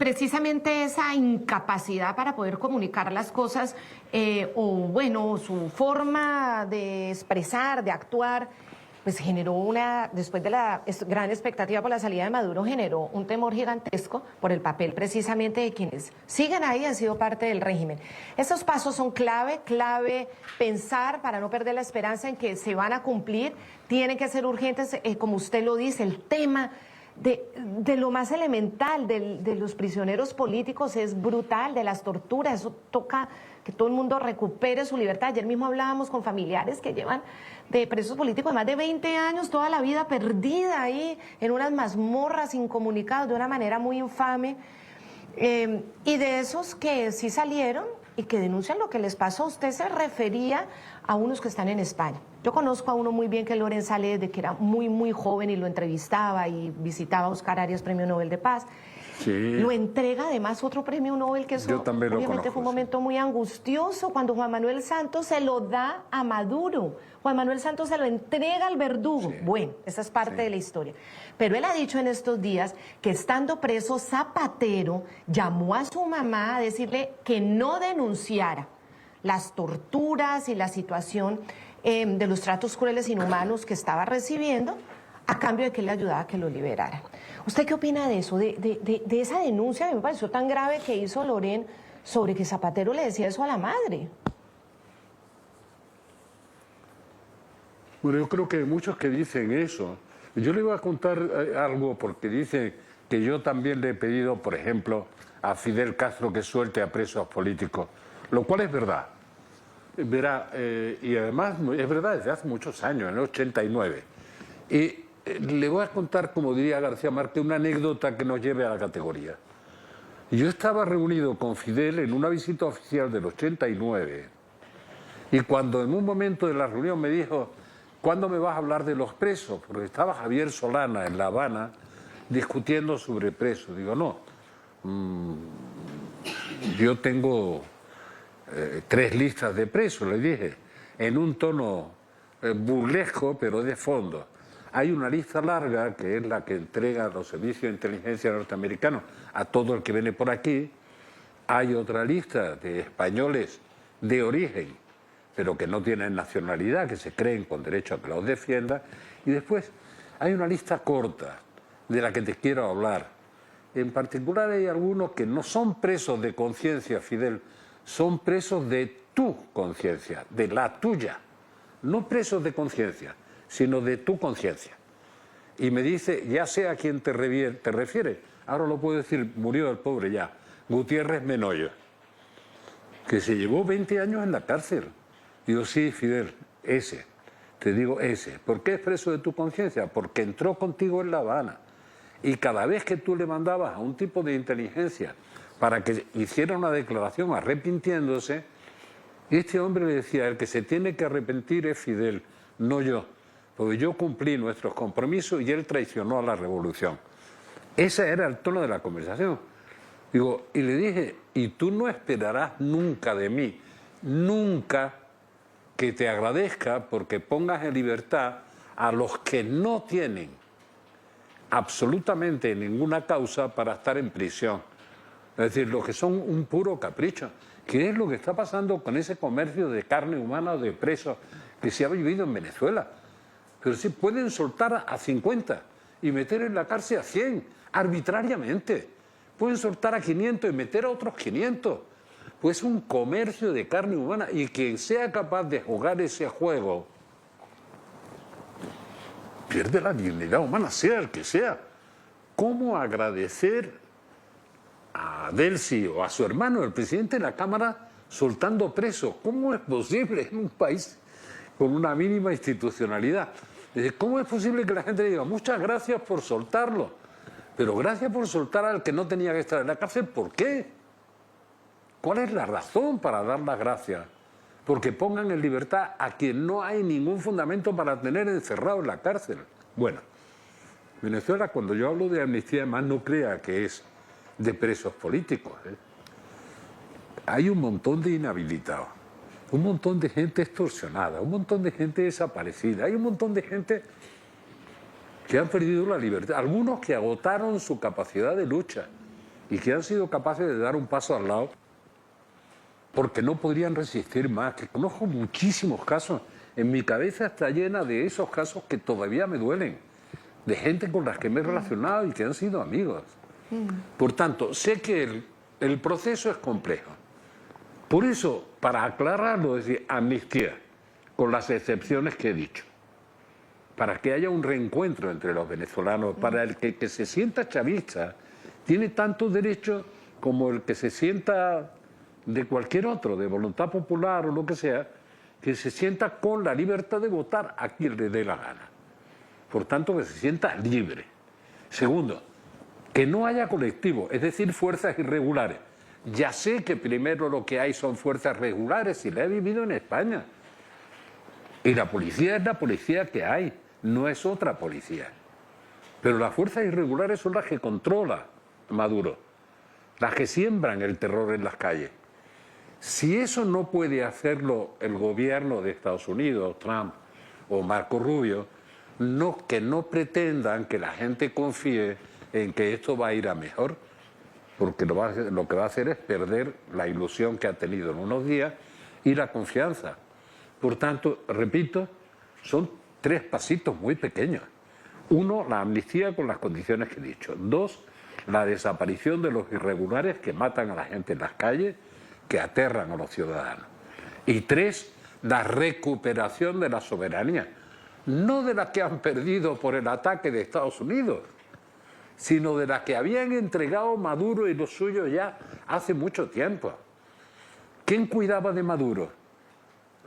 precisamente esa incapacidad para poder comunicar las cosas, o bueno, su forma de expresar, de actuar, pues generó después de la gran expectativa por la salida de Maduro, generó un temor gigantesco por el papel precisamente de quienes siguen ahí, han sido parte del régimen. Estos pasos son clave pensar para no perder la esperanza en que se van a cumplir, tienen que ser urgentes, como usted lo dice, el tema de lo más elemental de los prisioneros políticos es brutal, de las torturas, eso toca que todo el mundo recupere su libertad. Ayer mismo hablábamos con familiares que llevan de presos políticos de más de 20 años, toda la vida perdida ahí en unas mazmorras incomunicados de una manera muy infame, y de esos que sí salieron y que denuncian lo que les pasó. Usted se refería a unos que están en España. Yo conozco a uno muy bien, que es Loren Saleh, de que era muy joven y lo entrevistaba y visitaba a Oscar Arias, Premio Nobel de Paz. Sí. Lo entrega además otro premio Nobel, que eso obviamente fue un momento muy angustioso, cuando Juan Manuel Santos se lo da a Maduro. Juan Manuel Santos se lo entrega al verdugo. Sí. Bueno, esa es parte de la historia. Pero él ha dicho en estos días que estando preso, Zapatero llamó a su mamá a decirle que no denunciara las torturas y la situación de los tratos crueles e inhumanos que estaba recibiendo, a cambio de que él le ayudaba a que lo liberara. ¿Usted qué opina de eso, de esa denuncia que me pareció tan grave que hizo Loren sobre que Zapatero le decía eso a la madre? Bueno, yo creo que hay muchos que dicen eso. Yo le voy a contar algo, porque dice que yo también le he pedido, por ejemplo, a Fidel Castro que suelte a presos políticos, lo cual es verdad. Verá, y además es verdad desde hace muchos años, en el 89. Y le voy a contar, como diría García Márquez, una anécdota que nos lleve a la categoría. Yo estaba reunido con Fidel en una visita oficial del 89, y cuando en un momento de la reunión me dijo: ¿cuándo me vas a hablar de los presos? Porque estaba Javier Solana en La Habana discutiendo sobre presos. Digo, no, yo tengo 3 listas de presos, le dije, en un tono burlesco, pero de fondo. Hay una lista larga, que es la que entregan los servicios de inteligencia norteamericanos a todo el que viene por aquí. Hay otra lista de españoles de origen, pero que no tienen nacionalidad, que se creen con derecho a que los defienda. Y después hay una lista corta de la que te quiero hablar. En particular hay algunos que no son presos de conciencia, Fidel, son presos de tu conciencia, de la tuya. No presos de conciencia, sino de tu conciencia. Y me dice, ya sé a quién te refieres, ahora lo puedo decir, murió el pobre ya, Gutiérrez Menoyo, que se llevó 20 años en la cárcel. Digo, sí, Fidel, ese, te digo ese. ¿Por qué es preso de tu conciencia? Porque entró contigo en La Habana, y cada vez que tú le mandabas a un tipo de inteligencia para que hiciera una declaración arrepintiéndose, este hombre le decía: el que se tiene que arrepentir es Fidel, no yo, porque yo cumplí nuestros compromisos y él traicionó a la revolución. Ese era el tono de la conversación. Digo, y le dije, y tú no esperarás nunca de mí, nunca, que te agradezca porque pongas en libertad a los que no tienen absolutamente ninguna causa para estar en prisión. Es decir, los que son un puro capricho. ¿Qué es lo que está pasando con ese comercio de carne humana o de presos que se ha vivido en Venezuela? Pero sí pueden soltar a 50 y meter en la cárcel a 100, arbitrariamente. Pueden soltar a 500 y meter a otros 500. Pues un comercio de carne humana, y quien sea capaz de jugar ese juego pierde la dignidad humana, sea el que sea. ¿Cómo agradecer a Delcy o a su hermano, el presidente de la Cámara, soltando presos? ¿Cómo es posible en un país con una mínima institucionalidad? ¿Cómo es posible que la gente diga muchas gracias por soltarlo, pero gracias por soltar al que no tenía que estar en la cárcel? ¿Por qué? ¿Cuál es la razón para dar las gracias? Porque pongan en libertad a quien no hay ningún fundamento para tener encerrado en la cárcel. Bueno, Venezuela, cuando yo hablo de amnistía, además no crea que es de presos políticos, ¿eh? Hay un montón de inhabilitados, un montón de gente extorsionada, un montón de gente desaparecida, hay un montón de gente que han perdido la libertad, algunos que agotaron su capacidad de lucha. y que han sido capaces de dar un paso al lado porque no podrían resistir más. Que conozco muchísimos casos, en mi cabeza está llena de esos casos que todavía me duelen, de gente con las que me he relacionado y que han sido amigos. Por tanto, sé que el proceso es complejo. Por eso, para aclararlo, es decir, amnistía, con las excepciones que he dicho, para que haya un reencuentro entre los venezolanos, para el que se sienta chavista, tiene tantos derechos como el que se sienta de cualquier otro, de voluntad popular o lo que sea, que se sienta con la libertad de votar a quien le dé la gana. Por tanto, que se sienta libre. Segundo, que no haya colectivos, es decir, fuerzas irregulares. Ya sé que primero lo que hay son fuerzas regulares, y la he vivido en España. Y la policía es la policía que hay, no es otra policía. Pero las fuerzas irregulares son las que controla Maduro, las que siembran el terror en las calles. Si eso no puede hacerlo el gobierno de Estados Unidos, Trump o Marco Rubio, que no pretendan que la gente confíe en que esto va a ir a mejor, porque lo que va a hacer es perder la ilusión que ha tenido en unos días y la confianza. Por tanto, repito, son 3 pasitos muy pequeños. 1, la amnistía con las condiciones que he dicho. 2, la desaparición de los irregulares que matan a la gente en las calles, que aterran a los ciudadanos. Y 3, la recuperación de la soberanía, no de la que han perdido por el ataque de Estados Unidos, sino de la que habían entregado Maduro y los suyos ya hace mucho tiempo. ¿Quién cuidaba de Maduro?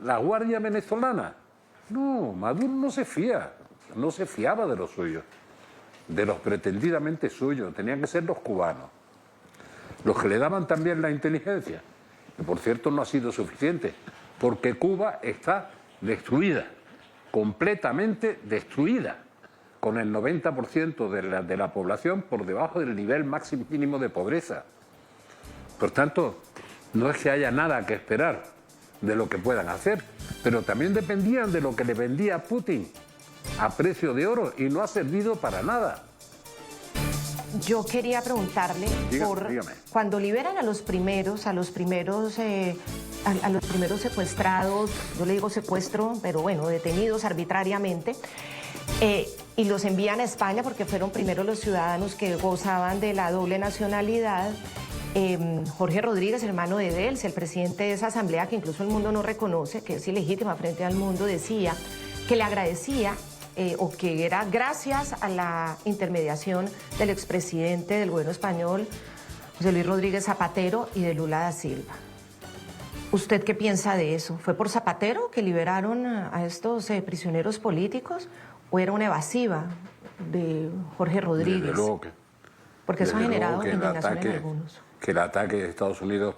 ¿La Guardia venezolana? No, Maduro no se fiaba de los suyos, de los pretendidamente suyos, tenían que ser los cubanos, los que le daban también la inteligencia, que por cierto no ha sido suficiente, porque Cuba está destruida, completamente destruida, con el 90% de la población por debajo del nivel máximo mínimo de pobreza. Por tanto, no es que haya nada que esperar de lo que puedan hacer, pero también dependían de lo que le vendía Putin a precio de oro y no ha servido para nada. Yo quería preguntarle Dígame. Cuando liberan a los primeros secuestrados, yo le digo secuestro, pero bueno, detenidos arbitrariamente, y los envían a España porque fueron primero los ciudadanos que gozaban de la doble nacionalidad. Jorge Rodríguez, hermano de Delcy, el presidente de esa asamblea que incluso el mundo no reconoce, que es ilegítima frente al mundo, decía que le agradecía o que era gracias a la intermediación del expresidente del gobierno español, José Luis Rodríguez Zapatero, y de Lula da Silva. ¿Usted qué piensa de eso? ¿Fue por Zapatero que liberaron a estos prisioneros políticos o era una evasiva de Jorge Rodríguez? Desde luego porque eso ha generado indignación en algunos. Que el ataque de Estados Unidos...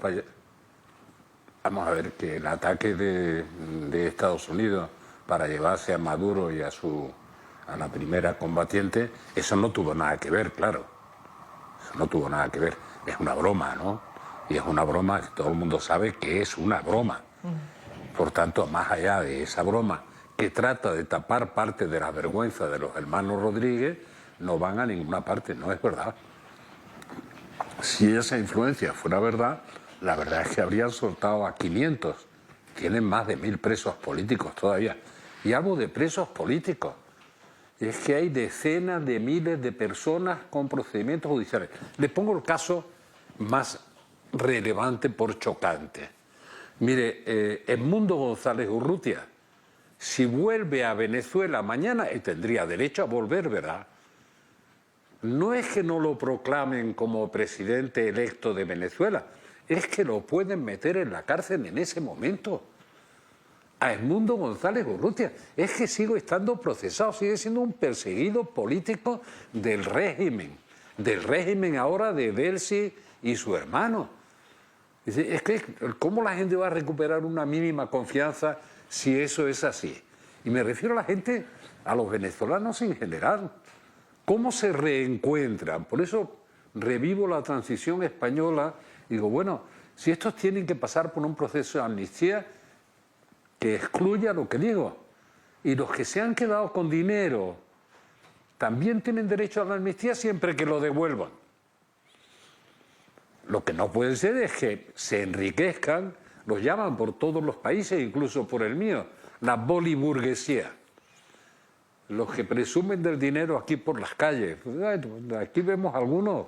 Vamos a ver, que el ataque de Estados Unidos para llevarse a Maduro y a la primera combatiente, eso no tuvo nada que ver, claro. Eso no tuvo nada que ver. Es una broma, ¿no? Y es una broma que todo el mundo sabe que es una broma. Por tanto, más allá de esa broma, que trata de tapar parte de la vergüenza de los hermanos Rodríguez, no van a ninguna parte, no es verdad. Si esa influencia fuera verdad, la verdad es que habrían soltado a 500. Tienen más de 1000 presos políticos todavía. Y hablo de presos políticos. Es que hay decenas de miles de personas con procedimientos judiciales. Les pongo el caso más relevante por chocante. Mire, Edmundo González Urrutia, si vuelve a Venezuela mañana, tendría derecho a volver, ¿verdad? No es que no lo proclamen como presidente electo de Venezuela, es que lo pueden meter en la cárcel en ese momento. A Edmundo González Urrutia, es que sigue estando procesado, sigue siendo un perseguido político del régimen ahora de Delcy y su hermano. Es que, ¿cómo la gente va a recuperar una mínima confianza si eso es así? Y me refiero a la gente, a los venezolanos en general. ¿Cómo se reencuentran? Por eso revivo la transición española y digo, bueno, si estos tienen que pasar por un proceso de amnistía que excluya lo que digo, y los que se han quedado con dinero también tienen derecho a la amnistía siempre que lo devuelvan. Lo que no puede ser es que se enriquezcan, los llaman por todos los países, incluso por el mío, la boliburguesía. Los que presumen del dinero aquí por las calles. Aquí vemos algunos,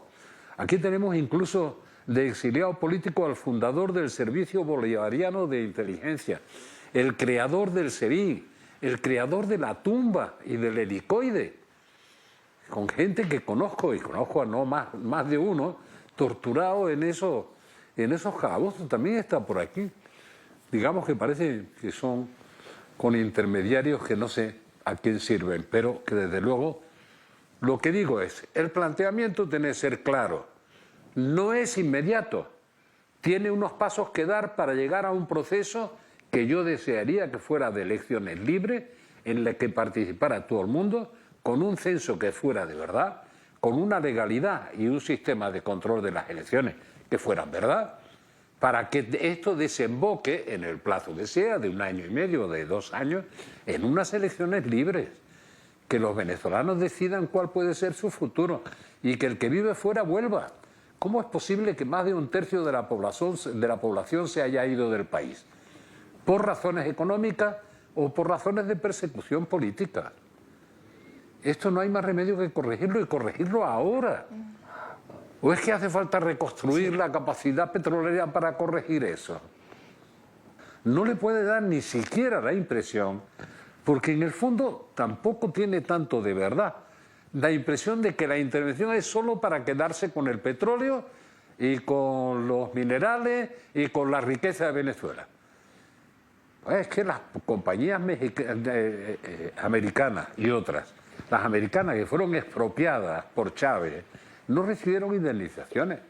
aquí tenemos incluso de exiliado político al fundador del Servicio Bolivariano de Inteligencia, el creador del SEBIN, el creador de la tumba y del helicoide, con gente que conozco, y conozco a no más de uno, torturado en esos calabozos. También está por aquí. Digamos que parece que son con intermediarios que no sé a quién sirven, pero que desde luego lo que digo es, el planteamiento tiene que ser claro, no es inmediato, tiene unos pasos que dar para llegar a un proceso que yo desearía que fuera de elecciones libres, en la que participara todo el mundo, con un censo que fuera de verdad, con una legalidad y un sistema de control de las elecciones que fueran verdad, para que esto desemboque en el plazo que sea, de 1 año y medio o de 2 años, en unas elecciones libres, que los venezolanos decidan cuál puede ser su futuro y que el que vive fuera vuelva. ¿Cómo es posible que más de 1/3 de la población se haya ido del país? ¿Por razones económicas o por razones de persecución política? Esto no hay más remedio que corregirlo, y corregirlo ahora. ¿O es que hace falta reconstruir la capacidad petrolera para corregir eso? No le puede dar ni siquiera la impresión, porque en el fondo tampoco tiene tanto de verdad, la impresión de que la intervención es solo para quedarse con el petróleo y con los minerales y con la riqueza de Venezuela. Es que las compañías americanas y otras, las americanas que fueron expropiadas por Chávez, no recibieron indemnizaciones.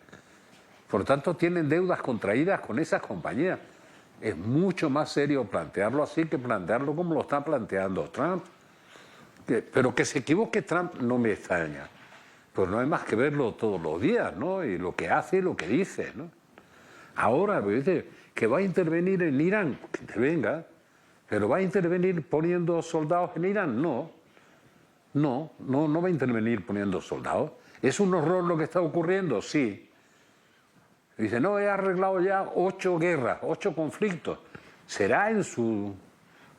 Por tanto, tienen deudas contraídas con esas compañías. Es mucho más serio plantearlo así que plantearlo como lo está planteando Trump. Pero que se equivoque Trump no me extraña. Pues no hay más que verlo todos los días, ¿no? Y lo que hace y lo que dice, ¿no? Ahora, dice que va a intervenir en Irán, que intervenga, pero va a intervenir poniendo soldados en Irán, no. No va a intervenir poniendo soldados. ¿Es un horror lo que está ocurriendo? Sí. Dice, no, he arreglado ya 8 guerras, 8 conflictos. Será en su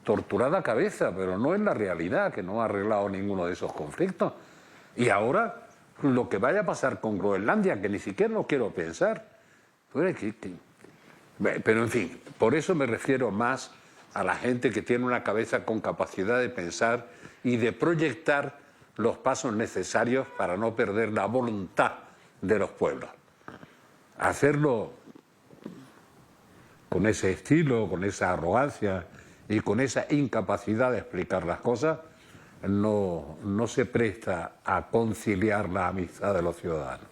torturada cabeza, pero no en la realidad, que no ha arreglado ninguno de esos conflictos. Y ahora, lo que vaya a pasar con Groenlandia, que ni siquiera lo quiero pensar. Pero en fin, por eso me refiero más a la gente que tiene una cabeza con capacidad de pensar y de proyectar los pasos necesarios para no perder la voluntad de los pueblos. Hacerlo con ese estilo, con esa arrogancia y con esa incapacidad de explicar las cosas, no se presta a conciliar la amistad de los ciudadanos.